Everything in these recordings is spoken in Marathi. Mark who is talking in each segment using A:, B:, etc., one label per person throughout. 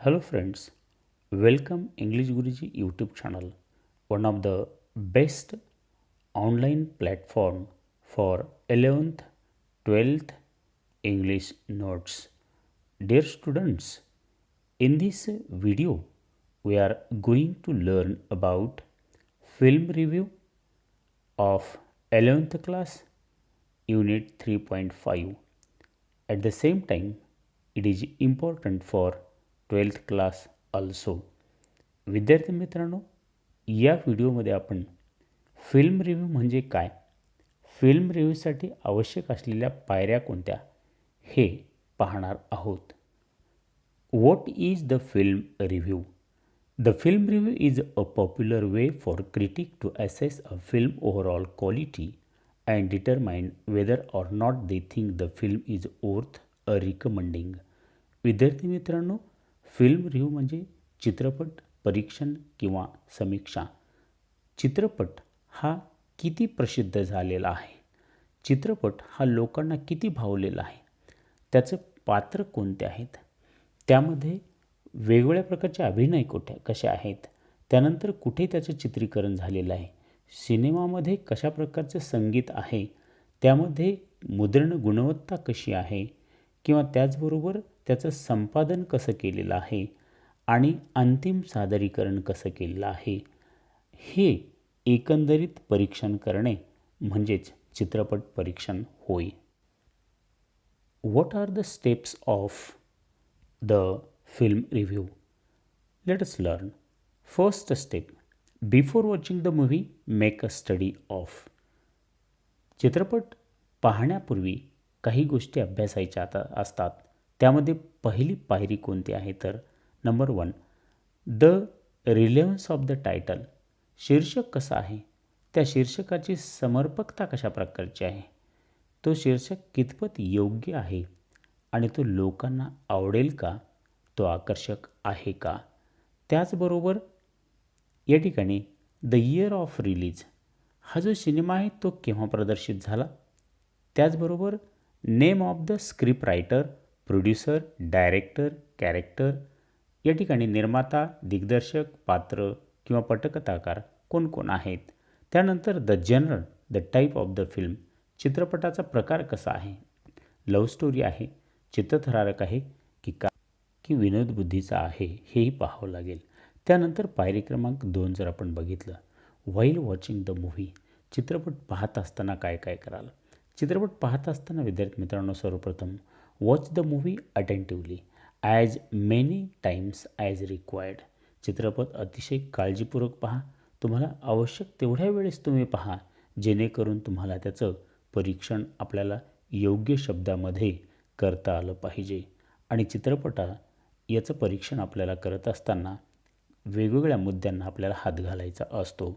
A: Hello friends, welcome English Guruji YouTube channel, one of the best online platform for 11th, 12th English notes. Dear students, in this video we are going to learn about film review of 11th class unit 3.5. At the same time, it is important for 12th class also. विद्यार्थी मित्रांनो, या व्हिडिओमध्ये आपण फिल्म रिव्ह्यू म्हणजे काय, फिल्म रिव्ह्यूसाठी आवश्यक असलेल्या पायऱ्या कोणत्या हे पाहणार आहोत. What is the film review? The film review is a popular way for critics to assess a film overall quality and determine whether or not they think the film is worth a recommending. विद्यार्थी मित्रांनो, फिल्म रिव्ह्यू म्हणजे चित्रपट परीक्षण किंवा समीक्षा. चित्रपट हा किती प्रसिद्ध झालेला आहे, चित्रपट हा लोकांना किती भावलेला आहे, त्याचे पात्र कोणते आहेत, त्यामध्ये वेगवेगळ्या प्रकारचे अभिनय कसे आहेत, त्यानंतर कुठे त्याचे चित्रीकरण झालेलं आहे, सिनेमामध्ये कशा प्रकारचे संगीत आहे, त्यामध्ये मुद्रण गुणवत्ता कशी आहे किंवा त्याचबरोबर त्याचं संपादन कसं केलेलं आहे आणि अंतिम सादरीकरण कसं केलेलं आहे, हे एकंदरीत परीक्षण करणे म्हणजेच चित्रपट परीक्षण होय. What are the steps of the film review? Let us learn. First step, before watching the movie, make a study of. चित्रपट पाहण्यापूर्वी काही गोष्टी अभ्यासायच्या असतात. त्यामध्ये पहिली पायरी कोणती आहे तर number 1, the relevance of the title. शीर्षक कसं आहे, त्या शीर्षकाची समर्पकता कशा प्रकारची आहे, तो शीर्षक कितपत योग्य आहे आणि तो लोकांना आवडेल का, तो आकर्षक आहे का. त्याचबरोबर या ठिकाणी द इयर ऑफ रिलीज, हा जो सिनेमा आहे तो केव्हा प्रदर्शित झाला. त्याचबरोबर name of the script writer, producer, director, character, या ठिकाणी निर्माता, दिग्दर्शक, पात्र किंवा पटकथाकार कोण कोण आहेत. त्यानंतर the genre, the type of the film, चित्रपटाचा प्रकार कसा आहे, लव्ह स्टोरी आहे, चित्तथरारक आहे की विनोदबुद्धीचा आहे, हेही पाहावं लागेल. त्यानंतर पायरी क्रमांक 2 जर आपण बघितलं, व्हाईल वॉचिंग द मूव्ही, चित्रपट पाहत असताना काय काय कराल. चित्रपट पाहत असताना विद्यार्थी मित्रांनो, सर्वप्रथम watch the movie attentively as many times as required. चित्रपट अतिशय काळजीपूर्वक पहा, तुम्हाला आवश्यक तेवढ्या वेळेस तुम्ही पहा, जेणेकरून तुम्हाला त्याचं परीक्षण आपल्याला योग्य शब्दामध्ये करता आलं पाहिजे. आणि याचं परीक्षण आपल्याला करत असताना वेगवेगळ्या मुद्द्यांना आपल्याला हात घालायचा असतो.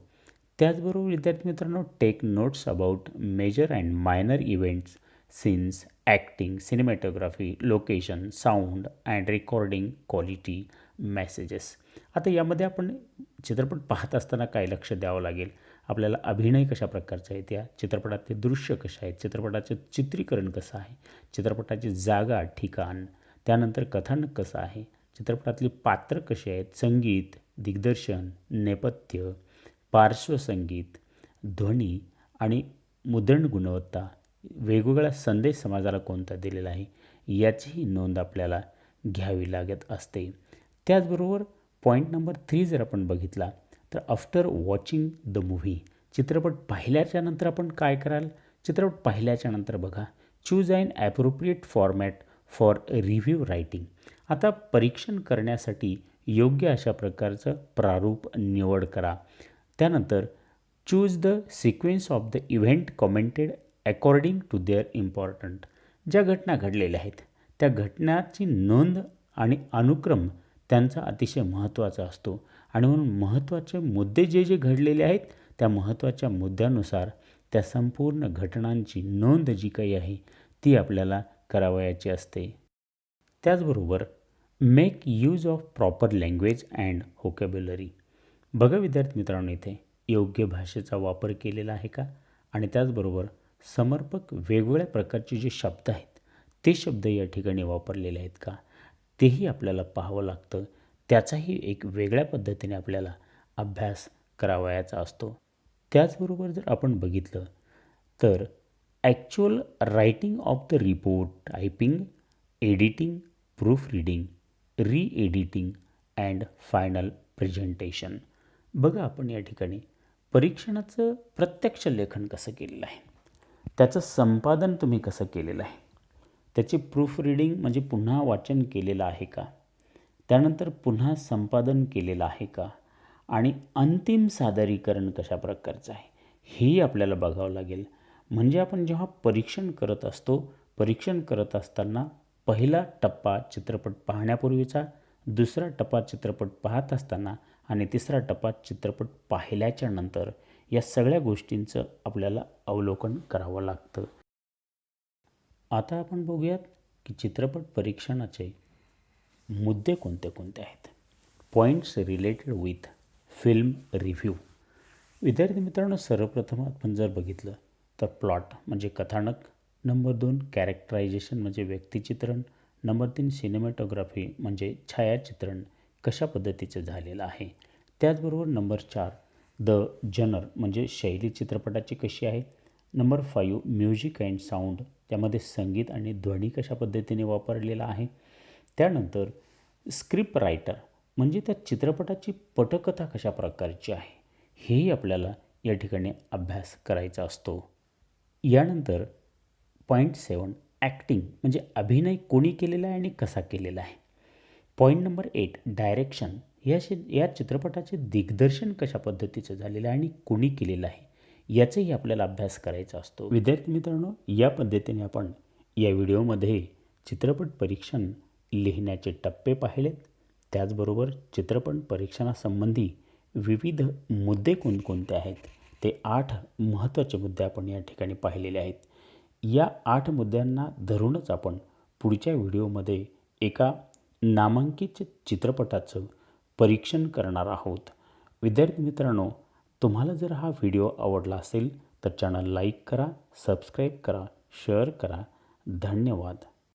A: त्याचबरोबर विद्यार्थी मित्रांनो, take notes about major and minor events, scenes, acting, cinematography, location, sound and recording quality, messages. आता यामध्ये आपण चित्रपट पाहत असताना काय लक्ष द्यावं लागेल, आपल्याला अभिनय कशा प्रकारचा आहे, त्या चित्रपटातले दृश्य कशा आहेत, चित्रपटाचं चित्रीकरण कसं आहे, चित्रपटाची जागा, ठिकाण, त्यानंतर कथानक कसं आहे, चित्रपटातली पात्र कशी आहेत, संगीत, दिग्दर्शन, नेपथ्य, पार्श्वसंगीत, ध्वनी आणि मुद्रण गुणवत्ता, वेगवेगळा संदेश समाजाला कोणता दिलेला आहे, याचीही नोंद आपल्याला घ्यावी लागत असते. त्याचबरोबर पॉईंट नंबर 3 जर आपण बघितला तर आफ्टर वॉचिंग द मूव्ही, चित्रपट पाहिल्याच्या नंतर आपण काय कराल. चित्रपट पाहिल्याच्या नंतर बघा, choose an appropriate format for review writing. आता परीक्षण करण्यासाठी योग्य अशा प्रकारचं प्रारूप निवड करा. त्यानंतर choose the sequence of the event commented according to their important. ज्या घटना घडलेल्या आहेत त्या घटनाची नोंद आणि अनुक्रम त्यांचा अतिशय महत्त्वाचा असतो आणि म्हणून महत्त्वाचे मुद्दे जे घडलेले आहेत त्या महत्त्वाच्या मुद्द्यानुसार त्या संपूर्ण घटनांची नोंद जी काही आहे ती आपल्याला करावयाची असते. त्याचबरोबर make use of proper language and vocabulary. बघा विद्यार्थी मित्रांनो, इथे योग्य भाषेचा वापर केलेला आहे का, आणि त्याचबरोबर समर्पक वेगवेगळ्या प्रकारचे जे शब्द आहेत ते शब्द या ठिकाणी वापरलेले आहेत का. तेही आपल्याला पाहावं लागतं. त्याचाही एक वेगळ्या पद्धतीने आपल्याला अभ्यास करावयाचा असतो. त्याचबरोबर जर आपण बघितलं तर actual writing of the report, typing, editing, proof reading, re-editing and final presentation. बघा आपण या ठिकाणी परीक्षणाचं प्रत्यक्ष लेखन कसं केलेलं आहे, त्याचं संपादन तुम्ही कसं केलेलं आहे, त्याची प्रूफ रीडिंग म्हणजे पुन्हा वाचन केलेलं आहे का, त्यानंतर पुन्हा संपादन केलेलं आहे का, आणि अंतिम सादरीकरण कशा प्रकारचं आहे हेही आपल्याला बघावं लागेल. म्हणजे आपण जेव्हा परीक्षण करत असतो, परीक्षण करत असताना पहिला टप्पा चित्रपट पाहण्यापूर्वीचा, दुसरा टप्पा चित्रपट पाहत असताना आणि तिसरा टप्पा चित्रपट पाहिल्याच्या नंतर या सगळ्या गोष्टींचं आपल्याला अवलोकन करावं लागतं. आता आपण बघूयात की चित्रपट परीक्षणाचे मुद्दे कोणते कोणते आहेत. Points related with film review. विद्यार्थी मित्रांनो, सर्वप्रथम आपण जर बघितलं तर प्लॉट म्हणजे कथानक, नंबर 2 कॅरेक्टरायझेशन म्हणजे व्यक्तिचित्रण, नंबर 3 सिनेमॅटोग्राफी म्हणजे छायाचित्रण कशा पद्धतीचं झालेलं आहे, त्याचबरोबर नंबर 4 द जनर म्हणजे शैली चित्रपटाची कशी आहे, नंबर 5 म्युझिक अँड साऊंड त्यामध्ये संगीत आणि ध्वनी कशा पद्धतीने वापरलेला आहे, त्यानंतर स्क्रिप्ट रायटर म्हणजे त्या चित्रपटाची पटकथा कशा प्रकारची आहे हेही आपल्याला या ठिकाणी अभ्यास करायचा असतो. यानंतर पॉईंट 7 ॲक्टिंग म्हणजे अभिनय कोणी केलेला आहे आणि कसा केलेला आहे. पॉईंट नंबर 8 डायरेक्शन या चित्रपटाचे दिग्दर्शन कशा पद्धतीचं झालेलं आहे आणि कोणी केलेलं आहे याचाही आपल्याला अभ्यास करायचा असतो. विद्यार्थी मित्रांनो, या पद्धतीने आपण या व्हिडिओमध्ये चित्रपट परीक्षण लिहिण्याचे टप्पे पाहिलेत. त्याचबरोबर चित्रपट परीक्षणासंबंधी विविध मुद्दे कोणकोणते आहेत ते 8 महत्त्वाचे मुद्दे आपण या ठिकाणी पाहिलेले आहेत. या 8 मुद्द्यांना धरूनच आपण पुढच्या व्हिडिओमध्ये एका नामांकित चित्रपटाचं परीक्षण करणार आहोत. विद्यार्थी मित्रांनो, तुम्हाला जर हा व्हिडिओ आवडला असेल तर चॅनल लाईक करा, सबस्क्राईब करा, शेअर करा. धन्यवाद.